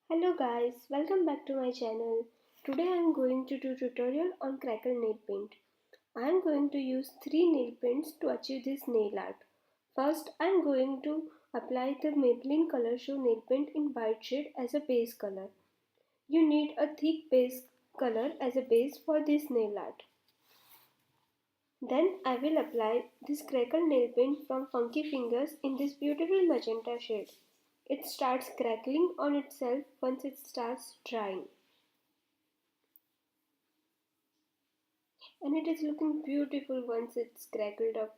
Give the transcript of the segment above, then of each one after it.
Hello guys, welcome back to my channel. Today I am going to do tutorial on Crackle Nail Paint. I am going to use 3 nail paints to achieve this nail art. First I am going to apply the Maybelline Color Show nail paint in white shade as a base color. You need a thick base color as a base for this nail art. Then I will apply this Crackle Nail Paint from Funky Fingers in this beautiful magenta shade. It starts crackling on itself once it starts drying. And it is looking beautiful once it's crackled up.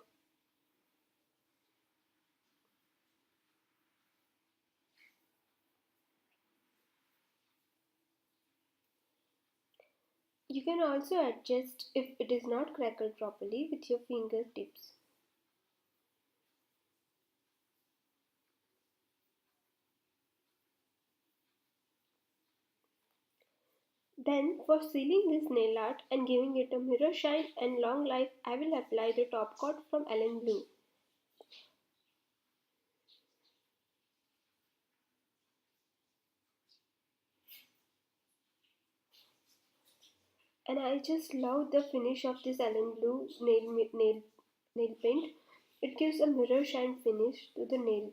You can also adjust if it is not crackled properly with your fingertips. Then for sealing this nail art and giving it a mirror shine and long life, I will apply the top coat from Elenblu. And I just love the finish of this Elenblu nail paint. It gives a mirror shine finish to the nail.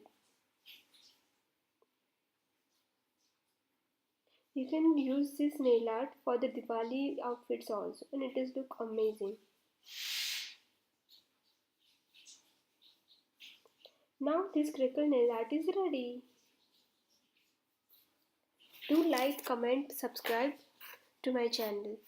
You can use this nail art for the Diwali outfits also, and it is look amazing. Now this Crackle nail art is ready. Do like, comment, subscribe to my channel.